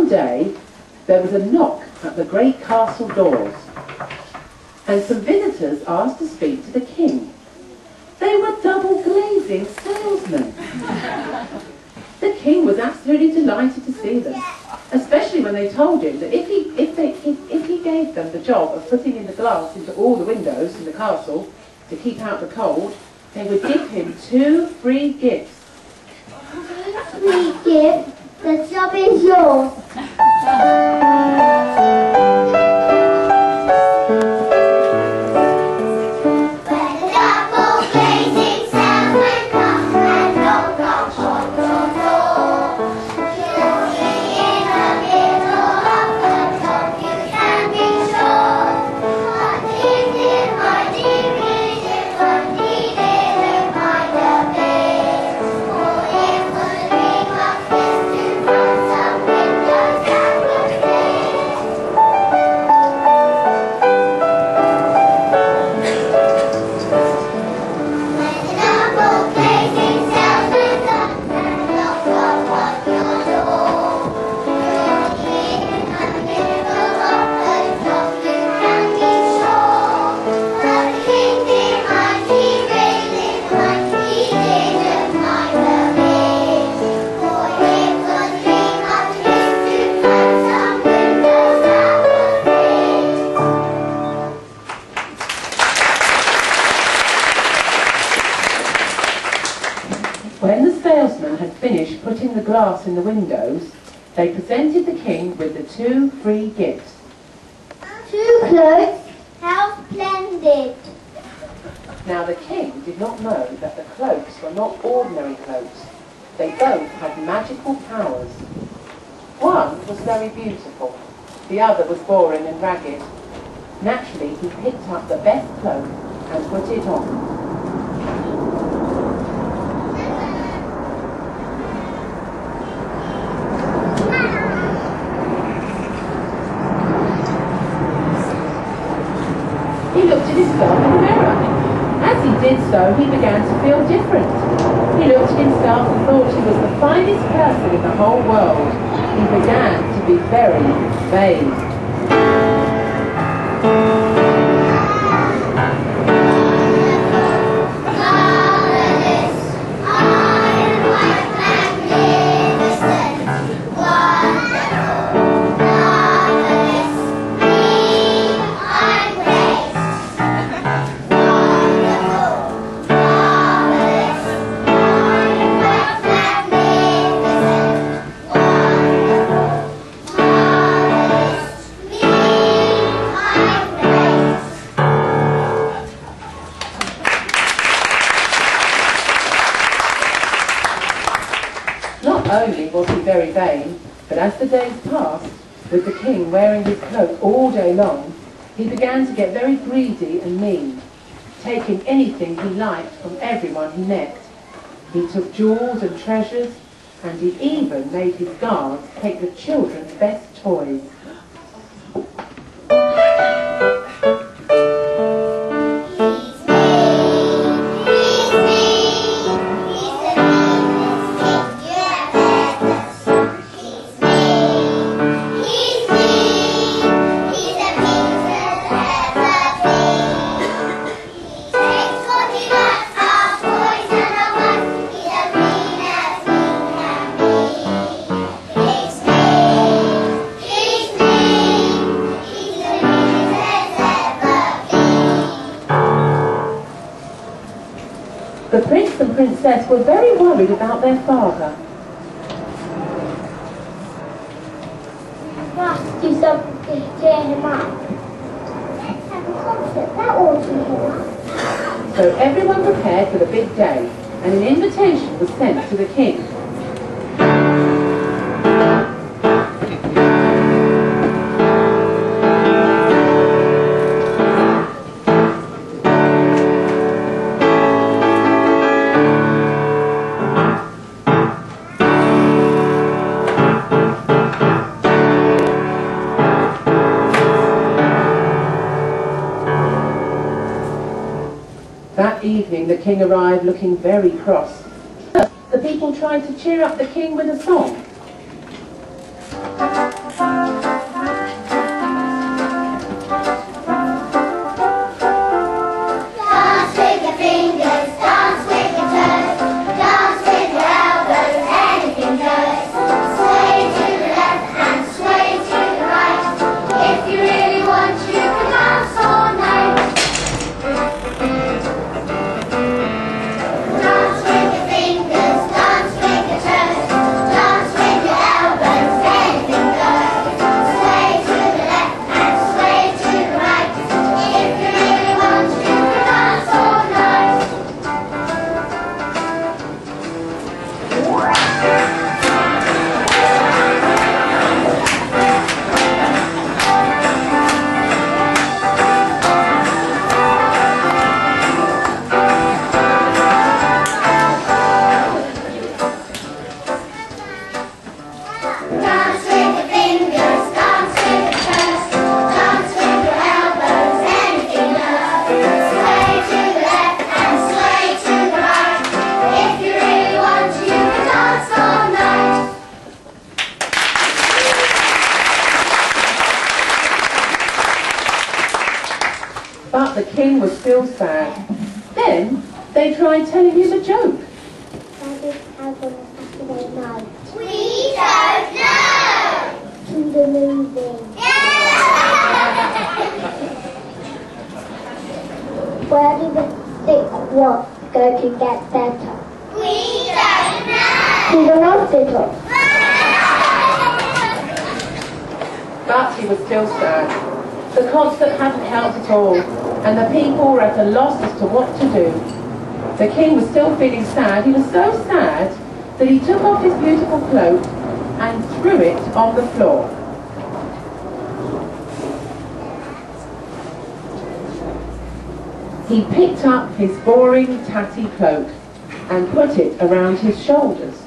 one day there was a knock at the great castle doors, and some visitors asked to speak to the king. They were double-glazing salesmen. The king was absolutely delighted to see them, especially when they told him that if he gave them the job of putting in the glass into all the windows in the castle to keep out the cold, they would give him 2 free gifts. 2 free gifts? The job is yours. When the salesman had finished putting the glass in the windows, they presented the king with the 2 free gifts. 2 clothes? How splendid! Now the king did not know that the cloaks were not ordinary cloaks. They both had magical powers. One was very beautiful, the other was boring and ragged. Naturally, he picked up the best cloak and put it on. He looked at himself in the mirror. As he did so, he began to feel different. He looked at himself and thought he was the finest person in the whole world. He began to be very vain. Not only was he very vain, but as the days passed, with the king wearing his cloak all day long, he began to get very greedy and mean, taking anything he liked from everyone he met. He took jewels and treasures, and he even made his guards take the children's best toys. The prince and princess were very worried about their father. Must do something to cheer him up. Let's have a concert, that ought to cheer him up. So everyone prepared for the big day, and an invitation was sent to the king. That evening the king arrived looking very cross. The people tried to cheer up the king with a song. But the king was still sad. Then they tried telling him a joke. Daddy, how on a Saturday night? We don't know! To the movies. Where do the sick ones go to get better? We don't know! To the hospital. But he was still sad. The concert hadn't helped at all, and the people were at a loss as to what to do. The king was still feeling sad. He was so sad that he took off his beautiful cloak and threw it on the floor. He picked up his boring, tatty cloak and put it around his shoulders.